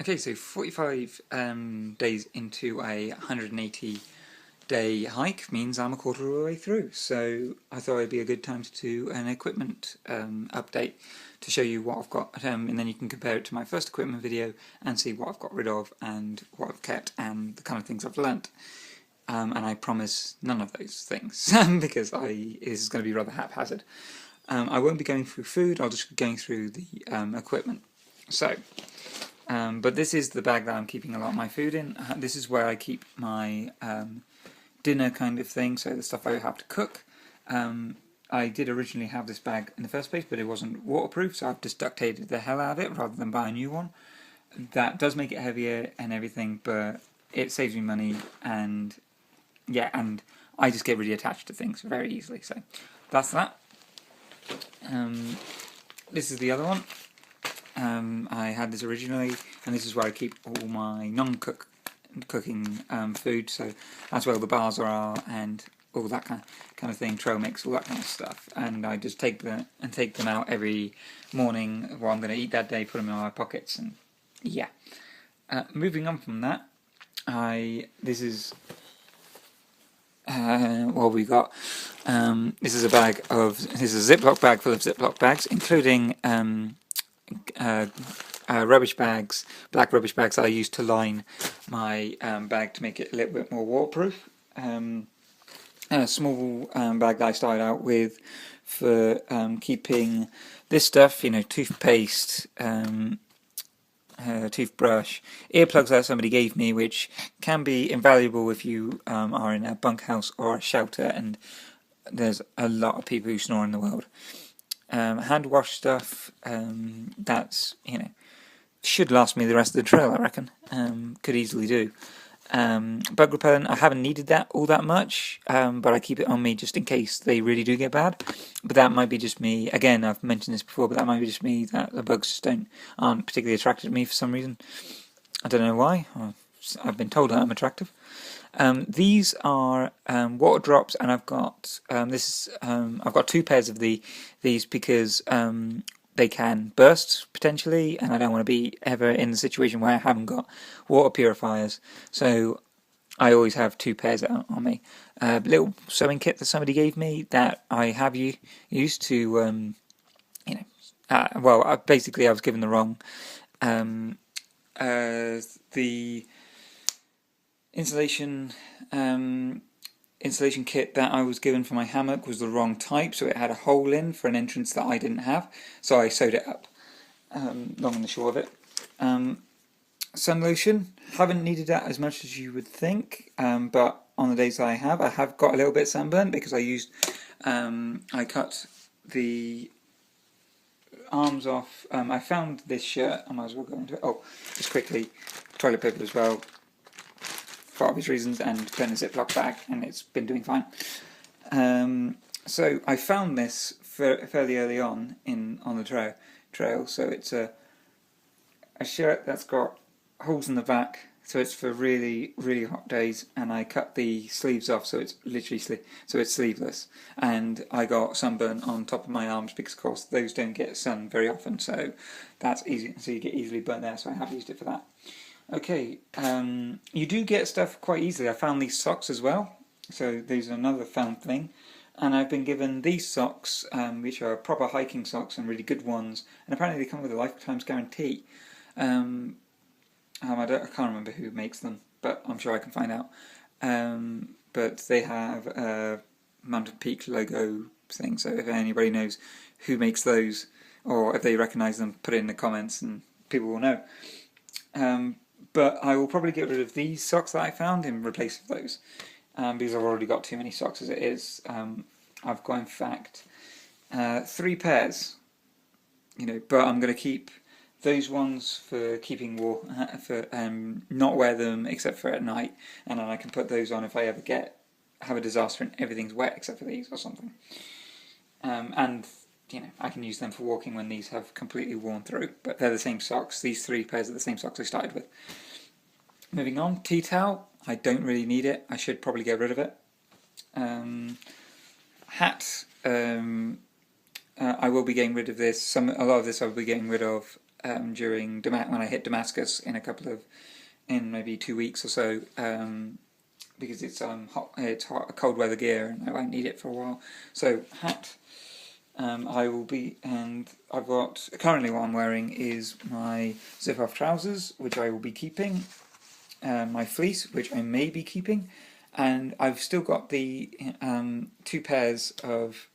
Okay, so 45 days into a 180-day hike means I'm a quarter of the way through. So I thought it'd be a good time to do an equipment update to show you what I've got, and then you can compare it to my first equipment video and see what I've got rid of and what I've kept and the kind of things I've learnt. And I promise none of those things because this is going to be rather haphazard. I won't be going through food, I'll just be going through the equipment. So. But this is the bag that I'm keeping a lot of my food in. This is where I keep my dinner kind of thing, so the stuff I have to cook. I did originally have this bag in the first place, but it wasn't waterproof, so I've just duct taped the hell out of it rather than buy a new one. That does make it heavier and everything, but it saves me money, and yeah, and I just get really attached to things very easily, so that's that. This is the other one. I had this originally, and this is where I keep all my non-cooking food, so that's where all the bars are and all that kind of thing, trail mix, all that kind of stuff. And I just take them out every morning, what I'm going to eat that day, put them in my pockets, and yeah. Moving on from that, this is what we got. This is a Ziploc bag full of Ziploc bags, including rubbish bags, black rubbish bags that I use to line my bag to make it a little bit more waterproof. A small bag that I started out with for keeping this stuff, toothpaste, toothbrush, earplugs that somebody gave me, which can be invaluable if you are in a bunkhouse or a shelter, and there's a lot of people who snore in the world. Hand wash stuff, that's, should last me the rest of the trail, I reckon. Could easily do. Bug repellent, I haven't needed that all that much, but I keep it on me just in case they really do get bad. But that might be just me. Again, I've mentioned this before, but that might be just me, that the bugs just aren't particularly attracted to me for some reason. I don't know why. I've been told that I'm attractive. These are water drops, and I've got I've got two pairs of these because they can burst potentially, and I don't want to be ever in the situation where I haven't got water purifiers. So I always have two pairs on me. A little sewing kit that somebody gave me that I have used to, basically I was given the wrong. The insulation kit that I was given for my hammock was the wrong type, so it had a hole in for an entrance that I didn't have, so I sewed it up. Long and the short of it. Sun lotion, haven't needed that as much as you would think, but on the days that I have got a little bit sunburned because I cut the arms off. I found this shirt, I might as well go into it. Oh, just quickly, toilet paper as well, for obvious reasons, and put in a Ziploc bag, and it's been doing fine. So I found this fairly early on the trail. So it's a shirt that's got holes in the back, so it's for really, really hot days. And I cut the sleeves off, so it's literally it's sleeveless. And I got sunburn on top of my arms because, of course, those don't get sun very often. So that's easy. So you get easily burnt there. So I have used it for that. Okay, you do get stuff quite easily. I found these socks as well, so these are another found thing. And I've been given these socks, which are proper hiking socks and really good ones, and apparently they come with a lifetime's guarantee. I can't remember who makes them, but I'm sure I can find out. But they have a Mountain Peak logo thing, so if anybody knows who makes those, or if they recognise them, put it in the comments and people will know. But I will probably get rid of these socks that I found in replace of those, because I've already got too many socks as it is. I've got, in fact, 3 pairs, but I'm going to keep those ones for keeping warm, for not wear them except for at night, and then I can put those on if I ever have a disaster and everything's wet except for these or something. And I can use them for walking when these have completely worn through, but they're the same socks. These 3 pairs are the same socks I started with. Moving on, tea towel. I don't really need it. I should probably get rid of it. Hat. I will be getting rid of this. A lot of this I will be getting rid of during when I hit Damascus in maybe 2 weeks or so, because it's hot, cold weather gear, and I won't need it for a while. So hat. And I've got, currently what I'm wearing is my zip-off trousers, which I will be keeping, my fleece, which I may be keeping, and I've still got the 2 pairs of,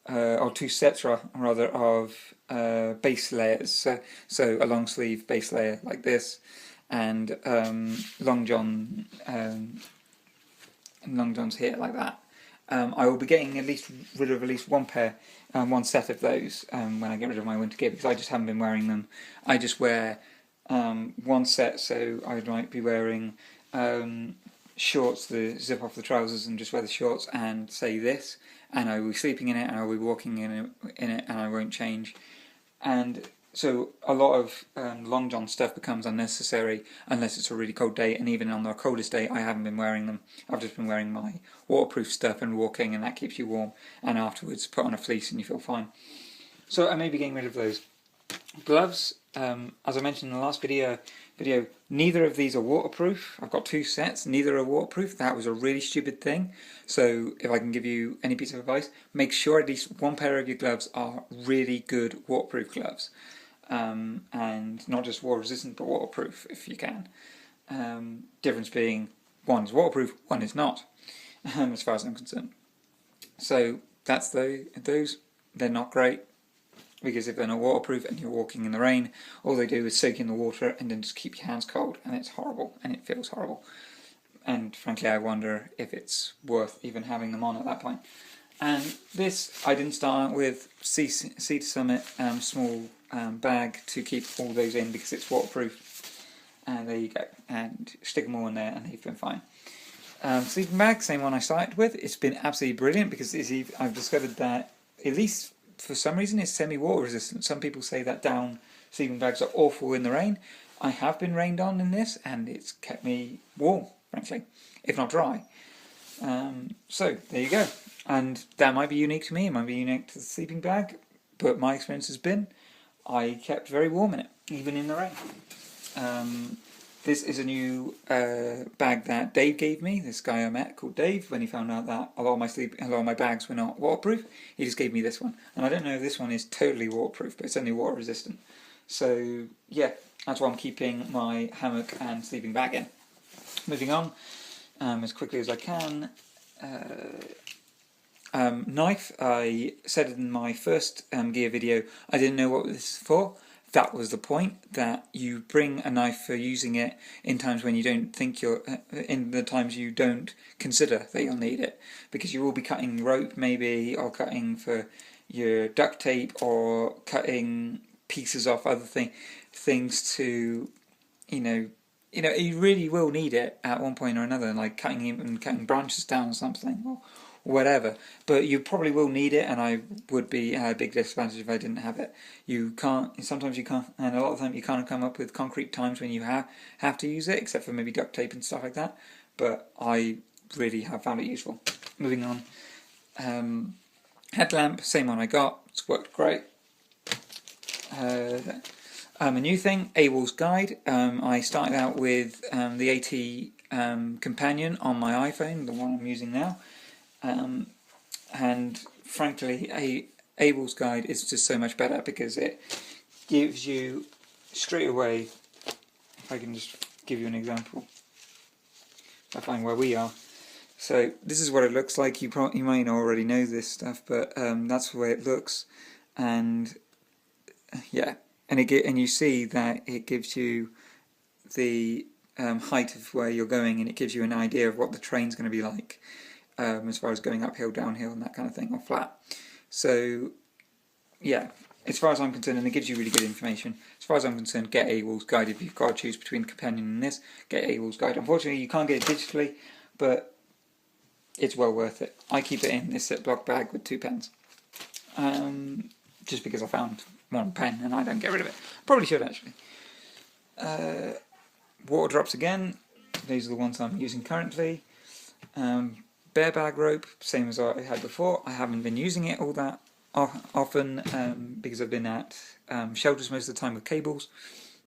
or 2 sets rather, of base layers, so a long sleeve base layer like this, and long johns here like that. I will be getting rid of at least one set of those when I get rid of my winter gear, because I just haven't been wearing them. I just wear one set, so I might be wearing shorts, the zip off the trousers, and just wear the shorts and say this, and I will be sleeping in it, and I will be walking in it, and I won't change. And so a lot of long john stuff becomes unnecessary unless it's a really cold day, and even on the coldest day I haven't been wearing them. I've just been wearing my waterproof stuff and walking, and that keeps you warm, and afterwards put on a fleece and you feel fine. So I may be getting rid of those. Gloves, as I mentioned in the last video, neither of these are waterproof. I've got 2 sets, neither are waterproof. That was a really stupid thing. So if I can give you any piece of advice, make sure at least one pair of your gloves are really good waterproof gloves. And not just water resistant, but waterproof if you can. Difference being, one is waterproof, one is not, as far as I'm concerned. So that's those. They're not great, because if they're not waterproof and you're walking in the rain, all they do is soak in the water and then just keep your hands cold, and it's horrible, and it feels horrible. And frankly, I wonder if it's worth even having them on at that point. And this, I didn't start with Sea to Summit small bag to keep all those in, because it's waterproof. And there you go. And stick them all in there, and they've been fine. Sleeping bag, same one I started with. It's been absolutely brilliant, because I've discovered that, at least for some reason, it's semi-water resistant. Some people say that down sleeping bags are awful in the rain. I have been rained on in this, and it's kept me warm, frankly, if not dry. So there you go. And that might be unique to me, it might be unique to the sleeping bag, but my experience has been I kept very warm in it, even in the rain. This is a new bag that Dave gave me, this guy I met called Dave. When he found out that a lot of my bags were not waterproof, he just gave me this one. And I don't know if this one is totally waterproof, but it's only water resistant. So yeah, that's why I'm keeping my hammock and sleeping bag in. Moving on, as quickly as I can. Knife, I said in my first gear video, I didn't know what this is for. That was the point, that you bring a knife for using it in times when you don't think in the times you don't consider that you'll need it. Because you will be cutting rope maybe, or cutting for your duct tape, or cutting pieces off other things to, you really will need it at one point or another, like cutting branches down or something, or whatever. But you probably will need it, and I would be at a big disadvantage if I didn't have it. Sometimes you can't, and a lot of the time you can't come up with concrete times when you have to use it, except for maybe duct tape and stuff like that. But I really have found it useful. Moving on. Headlamp, same one I got, it's worked great. A new thing, AWOL's Guide. I started out with the AT Companion on my iPhone, the one I'm using now. And frankly, AWOL's Guide is just so much better, because it gives you straight away, if I can just give you an example, if I find where we are. So this is what it looks like. You might already know this stuff, but that's the way it looks. And yeah, and you see that it gives you the height of where you're going, and it gives you an idea of what the train's going to be like. As far as going uphill, downhill, and that kind of thing, or flat. So, yeah, as far as I'm concerned, and it gives you really good information. As far as I'm concerned, get AWOL's Guide. If you've got to choose between Companion and this, get AWOL's Guide. Unfortunately, you can't get it digitally, but it's well worth it. I keep it in this Ziploc bag with 2 pens, just because I found one pen and I don't get rid of it. Probably should, actually. Water drops again. These are the ones I'm using currently. Bare bag rope, same as I had before. I haven't been using it all that often because I've been at shelters most of the time with cables.